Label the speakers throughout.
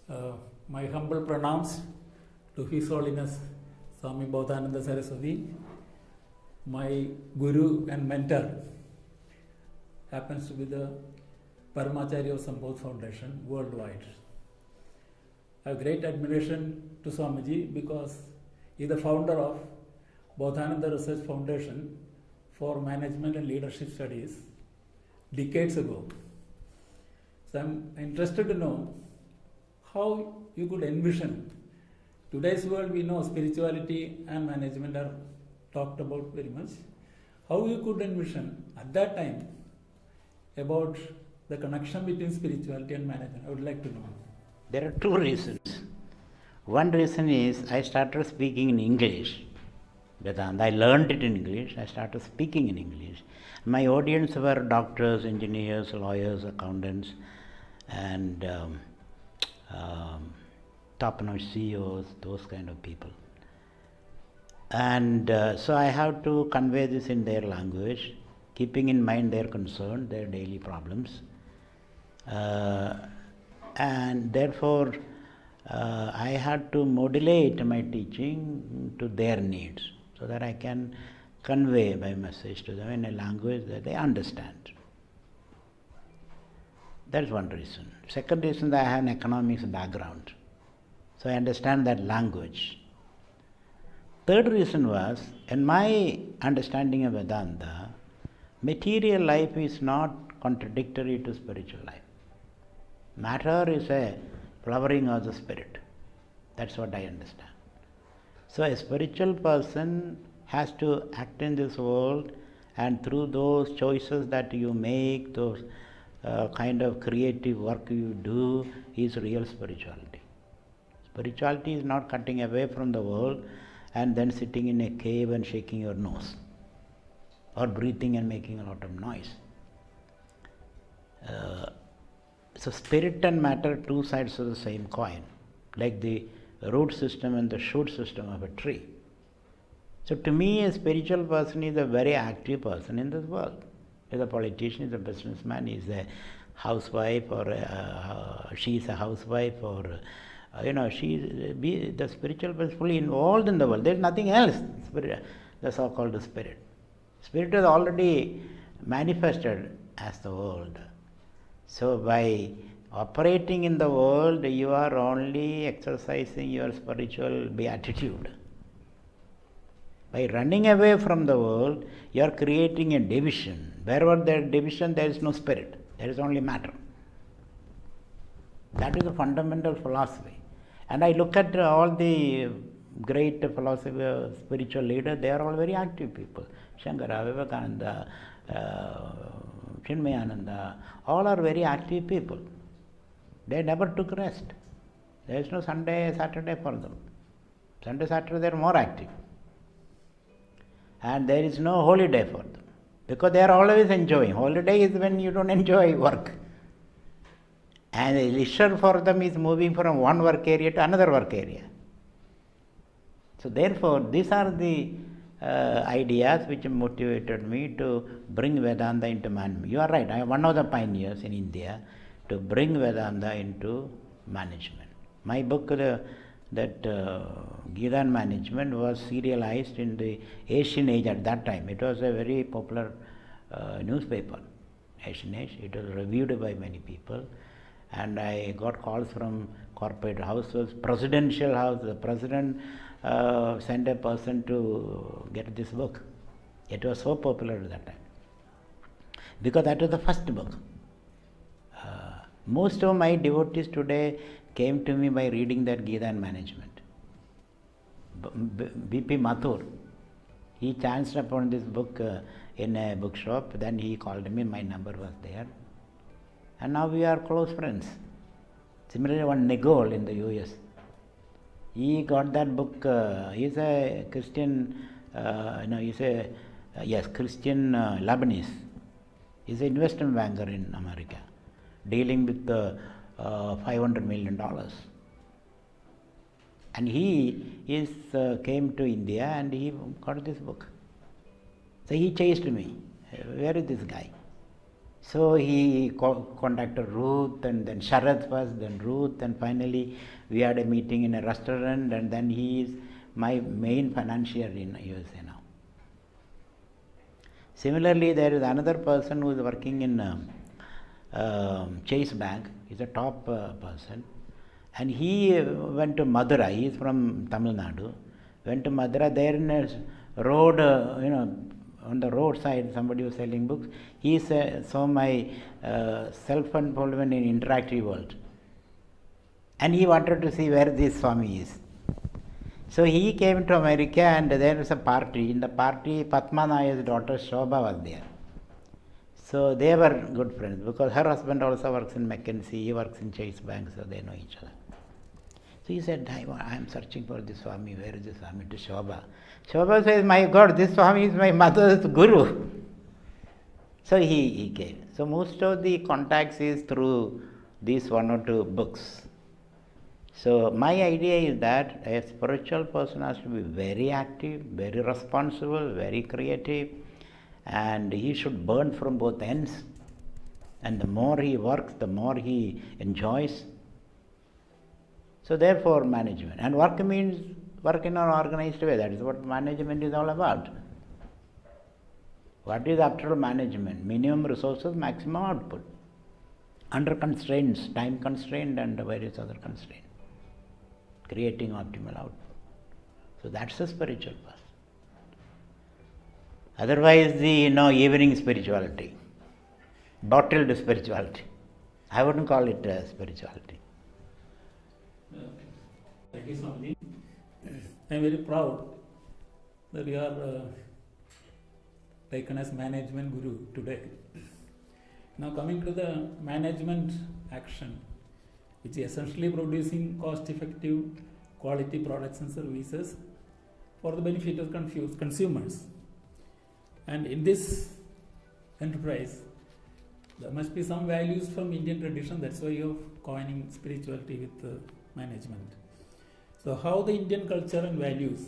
Speaker 1: Uh, my humble pranams to His Holiness Swami Bodhananda Saraswati, my Guru and mentor, happens to be the Paramacharya of Sambodh Foundation worldwide. I have great admiration to Swamiji because he is the founder of Bodhananda Research Foundation for Management and Leadership Studies decades ago. So I am interested to know how you could envision. Today's world, we know spirituality and management are talked about very much. How you could envision at that time about the connection between spirituality and management? I would like to know.
Speaker 2: There are two reasons. One reason is I started speaking in English. Vedanta. I learned it in English. I started speaking in English. My audience were doctors, engineers, lawyers, accountants, and top-notch CEOs, those kind of people. And so I have to convey this in their language, keeping in mind their concern, their daily problems. And therefore, I had to modulate my teaching to their needs so that I can convey my message to them in a language that they understand. That's one reason. Second reason, that I have an economics background, so I understand that language. Third reason was, in my understanding of Vedanta, material life is not contradictory to spiritual life. Matter is a flowering of the spirit. That's what I understand. So a spiritual person has to act in this world, and through those choices that you make, those kind of creative work you do, is real spirituality. Spirituality is not cutting away from the world and then sitting in a cave and shaking your nose, or breathing and making a lot of noise. So spirit and matter, two sides of the same coin, like the root system and the shoot system of a tree. So to me, a spiritual person is a very active person in this world. He's a politician, he's a businessman, he's a housewife, or she's a housewife, or the spiritual person is fully involved in the world. There's nothing else, the so-called spirit. Spirit is already manifested as the world. So by operating in the world, you are only exercising your spiritual beatitude. By running away from the world, you are creating a division. Wherever there is division, there is no spirit. There is only matter. That is a fundamental philosophy. And I look at all the great philosopher, spiritual leaders, they are all very active people. Shankara, Vivekananda, Chinmayananda, all are very active people. They never took rest. There is no Sunday, Saturday for them. Sunday, Saturday they are more active. And there is no holiday for them, because they are always enjoying. Holiday is when you don't enjoy work. And leisure for them is moving from one work area to another work area. So therefore, these are the ideas which motivated me to bring Vedanta into management. You are right, I am one of the pioneers in India to bring Vedanta into management. My book, Gita and Management, was serialized in the Asian Age at that time. It was a very popular newspaper, Asian Age. It was reviewed by many people, and I got calls from corporate houses, presidential house. The president sent a person to get this book. It was so popular at that time, because that was the first book. Most of my devotees today came to me by reading that Gita and Management. B.P. Mathur, he chanced upon this book in a bookshop. Then he called me, my number was there, and now we are close friends. Similarly, one Nigol in the US, he got that book. He's a Christian, Christian Lebanese. He's an investment banker in America, dealing with $500 million. And he came to India and he got this book. So he chased me. Where is this guy? So he contacted Ruth, and then Sharath first, then Ruth, and finally we had a meeting in a restaurant, and then he is my main financier in USA now. Similarly, there is another person who is working in Chase Bank. He's a top person, and he went to Madurai. He is from Tamil Nadu. Went to Madurai. There in a road, on the roadside, somebody was selling books. He saw my self-involvement in interactive world, and he wanted to see where this Swami is. So he came to America, and there was a party. In the party, Padma Nayar's daughter Shobha was there. So they were good friends because her husband also works in McKinsey, he works in Chase Bank, so they know each other. So he said, I am searching for this Swami. Where is this Swami? To Shobha. Shobha says, my God, this Swami is my mother's guru. So he came. So most of the contacts is through these one or two books. So my idea is that a spiritual person has to be very active, very responsible, very creative, and he should burn from both ends. And the more he works, the more he enjoys. So therefore management. And work means work in an organized way. That is what management is all about. What is after all management? Minimum resources, maximum output. Under constraints, time constraint and various other constraints. Creating optimal output. So that's a spiritual person. Otherwise, evening spirituality, bottled spirituality. I wouldn't call it spirituality.
Speaker 1: Thank you, Swamiji. I am very proud that you are taken as management guru today. Now coming to the management action, which is essentially producing cost-effective quality products and services for the benefit of consumers. And in this enterprise, there must be some values from Indian tradition. That's why you're coining spirituality with management. So how the Indian culture and values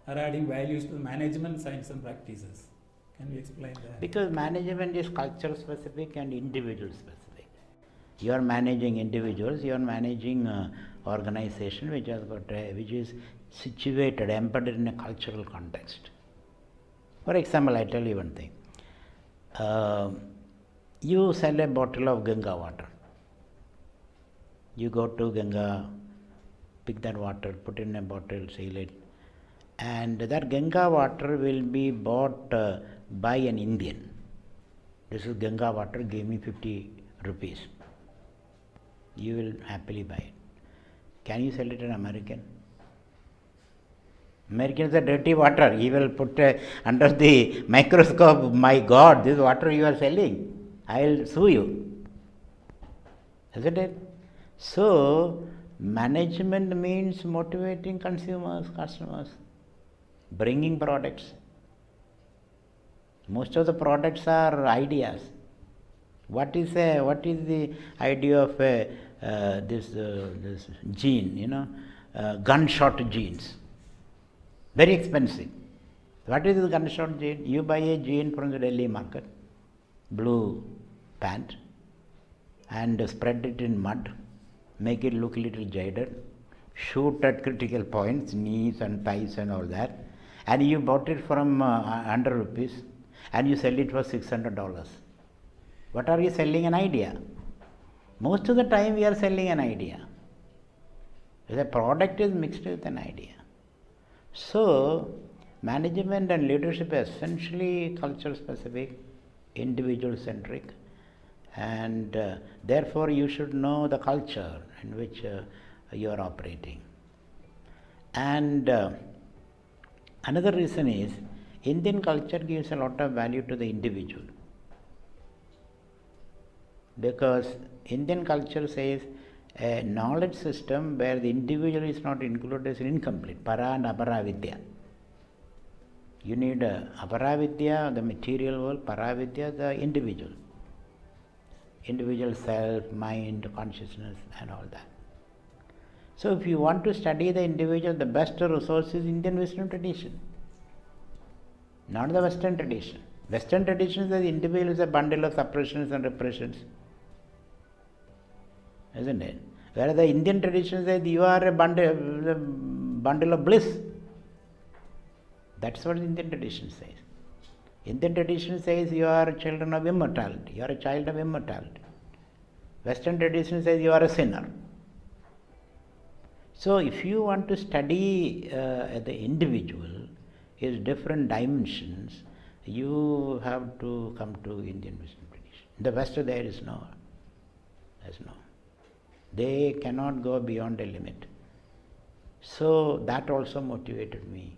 Speaker 1: are adding values to the management science and practices? Can you explain that?
Speaker 2: Because management is culture specific and individual specific. You are managing individuals, you are managing organization which is situated, embedded in a cultural context. For example, I tell you one thing. You sell a bottle of Ganga water. You go to Ganga, pick that water, put in a bottle, seal it, and that Ganga water will be bought by an Indian. This is Ganga water, give me 50 rupees. You will happily buy it. Can you sell it to an American? American is a dirty water. He will put under the microscope, my God, this water you are selling, I will sue you. Isn't it? So, management means motivating consumers, customers, bringing products. Most of the products are ideas. What is the idea of this gene? Gunshot genes. Very expensive. What is the gunshot gene? You buy a gene from the Delhi market, blue pant, and spread it in mud, make it look a little jaded, shoot at critical points, knees and thighs and all that, and you bought it from 100 rupees and you sell it for $600. What are you selling? An idea. Most of the time we are selling an idea. The product is mixed with an idea. So, management and leadership are essentially culture specific, individual centric, and therefore you should know the culture in which you are operating. And another reason is Indian culture gives a lot of value to the individual, because Indian culture says a knowledge system where the individual is not included is incomplete. Para and apara vidya. You need apara vidya, the material world, para vidya, the individual. Individual self, mind, consciousness and all that. So if you want to study the individual, the best resource is Indian wisdom tradition, not the Western tradition. Western tradition says individual is a bundle of suppressions and repressions. Isn't it? Whereas the Indian tradition says you are a bundle of bliss. That's what the Indian tradition says. Indian tradition says you are children of immortality. You are a child of immortality. Western tradition says you are a sinner. So if you want to study the individual, his different dimensions, you have to come to Indian wisdom tradition. In the West there is no. They cannot go beyond a limit. So that also motivated me.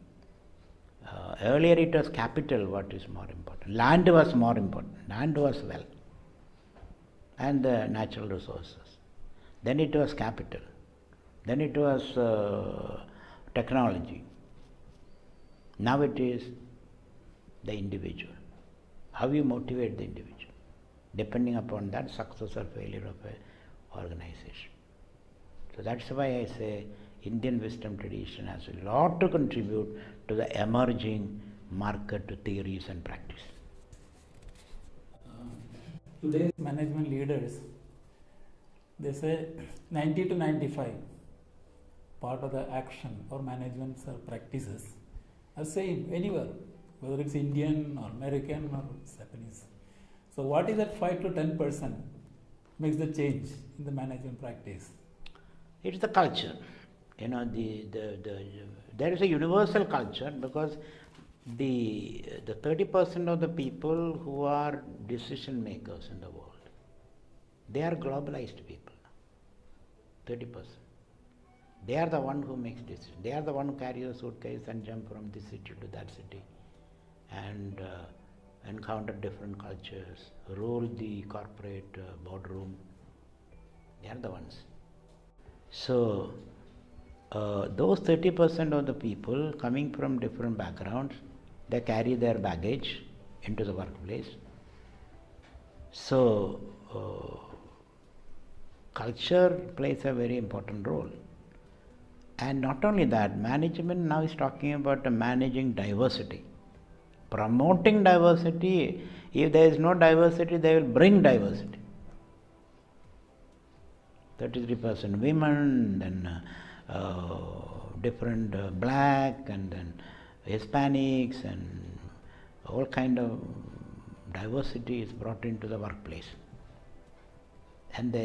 Speaker 2: Earlier it was capital what is more important. Land was more important. Land was wealth. And the natural resources. Then it was capital. Then it was technology. Now it is the individual. How you motivate the individual. Depending upon that, success or failure of an organization. So that's why I say Indian wisdom tradition has a lot to contribute to the emerging market theories and practice.
Speaker 1: Today's management leaders, they say 90 to 95 part of the action or management practices are same anywhere, whether it's Indian or American or Japanese. So what is that 5 to 10% makes the change in the management practice?
Speaker 2: It's the culture. There is a universal culture because the 30% of the people who are decision makers in the world, they are globalized people. 30%. They are the one who makes decisions. They are the one who carry a suitcase and jump from this city to that city and encounter different cultures, rule the corporate boardroom. They are the ones. So, those 30% of the people coming from different backgrounds, they carry their baggage into the workplace. So, culture plays a very important role. And not only that, management now is talking about managing diversity. Promoting diversity. If there is no diversity, they will bring diversity. 33% women, then different black, and then Hispanics, and all kind of diversity is brought into the workplace. And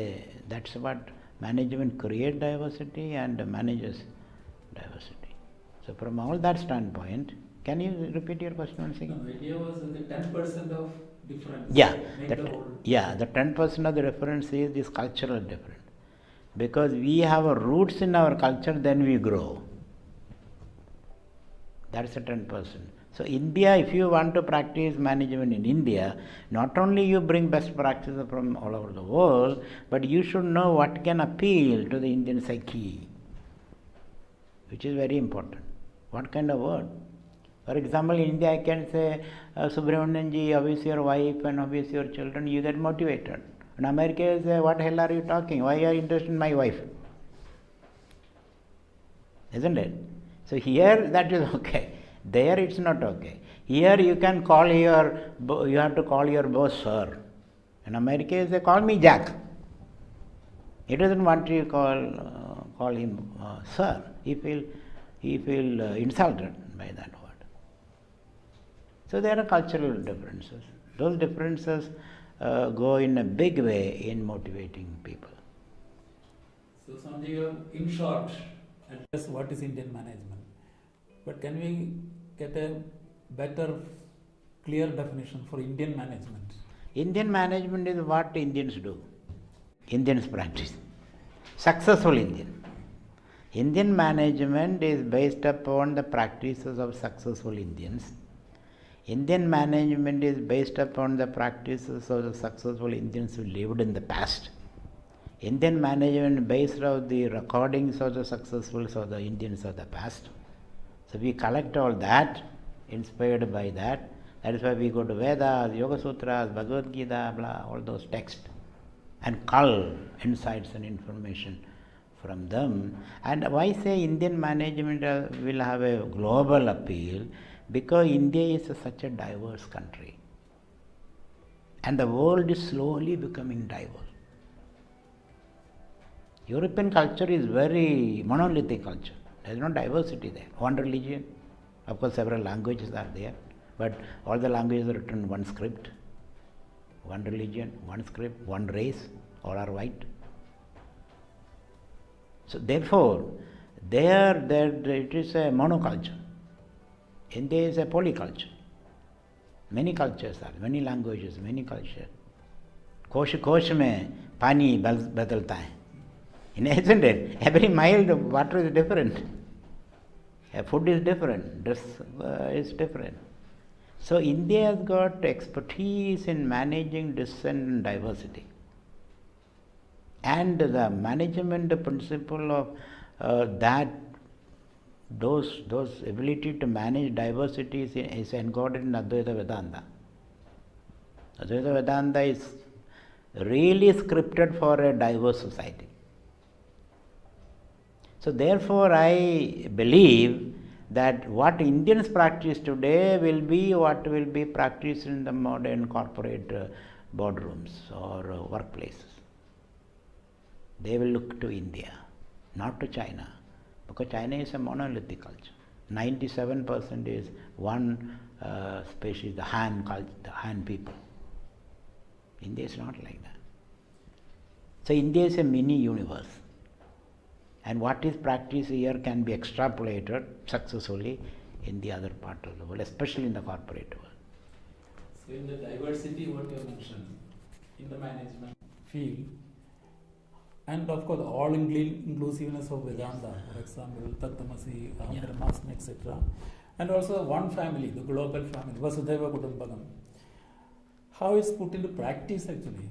Speaker 2: that's what management creates diversity and manages diversity. So from all that standpoint, can you repeat your question once again?
Speaker 1: No, the idea was the 10% of difference.
Speaker 2: The 10% of the difference is this cultural difference. Because we have roots in our culture, then we grow. That's the 10%. So India, if you want to practice management in India, not only you bring best practices from all over the world, but you should know what can appeal to the Indian psyche, which is very important. What kind of word? For example, in India I can say, Subramanian ji, how is your wife and how is your children? You get motivated. In America, you say, what hell are you talking? Why are you interested in my wife? Isn't it? So here that is okay. There it's not okay. Here you can call you have to call your boss sir. In America, you say, call me Jack. He doesn't want you call him sir. He feel insulted by that word. So there are cultural differences. Those differences go in a big way in motivating people.
Speaker 1: So Swami, in short, address what is Indian management. But can we get a better, clear definition for Indian management?
Speaker 2: Indian management is what Indians do. Indians practice. Successful Indian. Indian management is based upon the practices of successful Indians. Indian management is based upon the practices of the successful Indians who lived in the past. Indian management based on the recordings of the successfuls of the Indians of the past. So we collect all that, inspired by that. That is why we go to Vedas, Yoga Sutras, Bhagavad Gita, blah, all those texts, and cull insights and information from them. And why say Indian management will have a global appeal? Because India is such a diverse country. And the world is slowly becoming diverse. European culture is very monolithic culture. There is no diversity there. One religion, of course several languages are there, but all the languages are written in one script. One religion, one script, one race, all are white. So therefore, there it is a monoculture. India is a polyculture. Many cultures are, many languages, many cultures. कोश कोश में पानी बदलता है. Isn't it? Every mile the water is different. Food is different. Dress is different. So India has got expertise in managing dissent and diversity. And the management principle of those ability to manage diversity is encoded in Advaita Vedanta. Advaita Vedanta is really scripted for a diverse society. So therefore I believe that what Indians practice today will be what will be practiced in the modern corporate boardrooms or workplaces. They will look to India, not to China, because China is a monolithic culture. 97% is one species, the Han culture, the Han people. India is not like that. So India is a mini universe. And what is practiced here can be extrapolated successfully in the other part of the world, especially in the corporate world.
Speaker 1: So in the diversity what you mentioned, in the management field, and of course all inclusiveness of Vedanta, for example, Tattamasi, Brahmasmi, etc. And also one family, the global family, Vasudhaiva Kutumbakam. How is put into practice actually?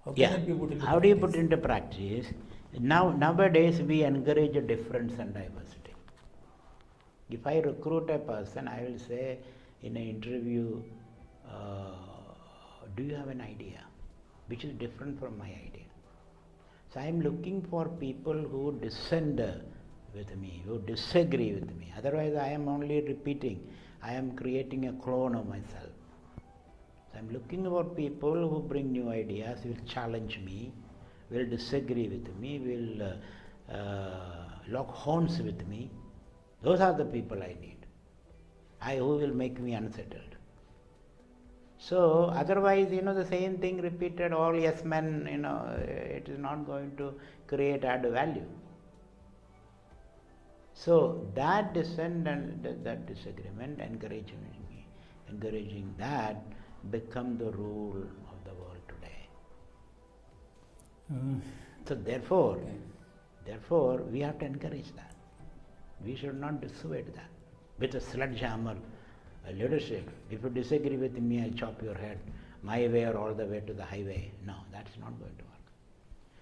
Speaker 1: How can it be put into
Speaker 2: How
Speaker 1: practice?
Speaker 2: do you put into practice? Nowadays we encourage a difference and diversity. If I recruit a person, I will say in an interview, do you have an idea which is different from my idea? So I am looking for people who dissent with me, who disagree with me. Otherwise I am only repeating. I am creating a clone of myself. So I am looking for people who bring new ideas, will challenge me, will disagree with me, will lock horns with me. Those are the people I need. Who will make me unsettled. So otherwise, the same thing repeated, all yes men, it is not going to create add value. So that dissent and that disagreement, encouraging that, become the rule of the world today. So therefore, we have to encourage that. We should not dissuade that with a sledgehammer leadership. If you disagree with me, I'll chop your head my way or all the way to the highway. No, that's not going to work.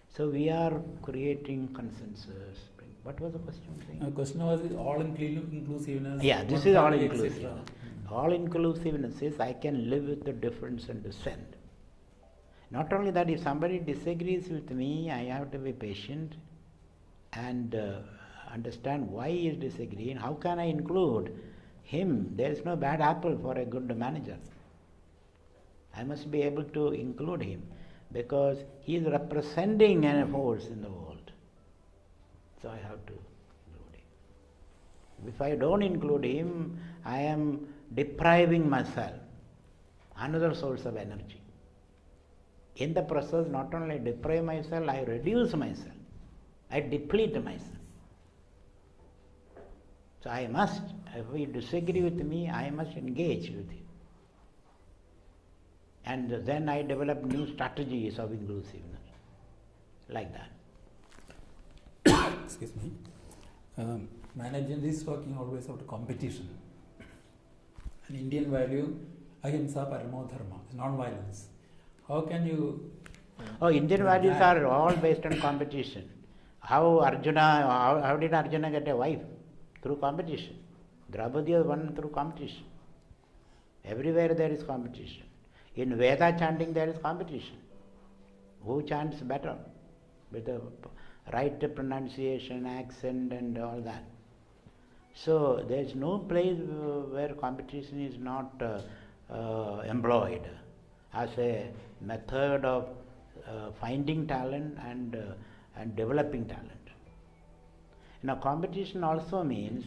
Speaker 2: So we are creating consensus. What was the question?
Speaker 1: The question was all inclusiveness.
Speaker 2: Yeah, this is all inclusive. All inclusiveness is I can live with the difference and dissent. Not only that, if somebody disagrees with me, I have to be patient and understand why he is disagreeing. How can I include him? There is no bad apple for a good manager. I must be able to include him because he is representing a force in the world. So I have to include him. If I don't include him, I am depriving myself another source of energy. In the process, not only deprive myself, I reduce myself. I deplete myself. So I must, if you disagree with me, I must engage with you. And then I develop new strategies of inclusiveness, like that.
Speaker 1: Excuse me. Management is talking always about competition. An Indian value, ahimsa paramo dharma, non-violence. How can you...
Speaker 2: Indian values are all based on competition. How did Arjuna get a wife? Through competition. Draupadi was won through competition. Everywhere there is competition. In Veda chanting there is competition. Who chants better? With the right pronunciation, accent and all that. So there is no place where competition is not employed. as a method of finding talent and developing talent. Now, competition also means,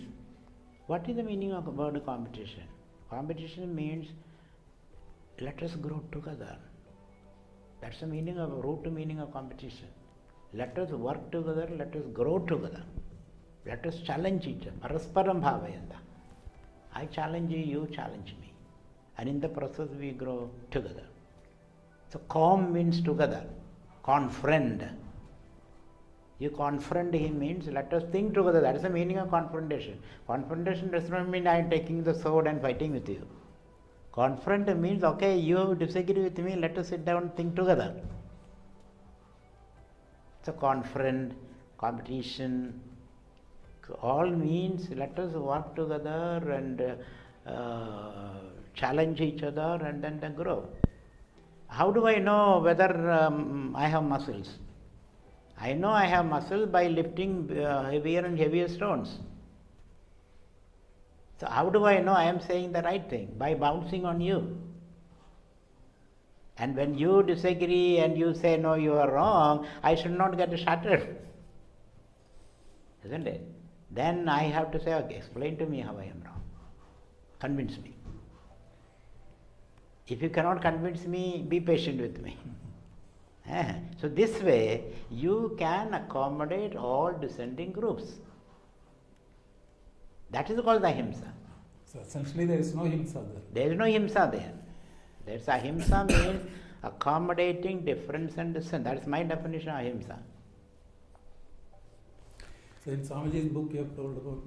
Speaker 2: what is the meaning of the word competition? Competition means, let us grow together. That's the meaning of, root meaning of competition. Let us work together, let us grow together. Let us challenge each other. Parasparam bhavayanta. I challenge you, you challenge me. And in the process we grow together. So com means together. Confriend. You confront him means let us think together. That is the meaning of confrontation. Confrontation does not mean I am taking the sword and fighting with you. Confront means, okay, you disagree with me, let us sit down and think together. So confront, competition, all means let us work together and challenge each other and then grow. How do I know whether I have muscles? I know I have muscles by lifting heavier and heavier stones. So how do I know I am saying the right thing? By bouncing on you. And when you disagree and you say, no, you are wrong, I should not get shattered. Isn't it? Then I have to say, okay, explain to me how I am wrong. Convince me. If you cannot convince me, be patient with me. So this way, you can accommodate all dissenting groups. That is called the ahimsa.
Speaker 1: So essentially there is no himsa there.
Speaker 2: There is no himsa there. There's ahimsa means accommodating difference and dissent. That's my definition of ahimsa.
Speaker 1: So in Swamiji's book you have told about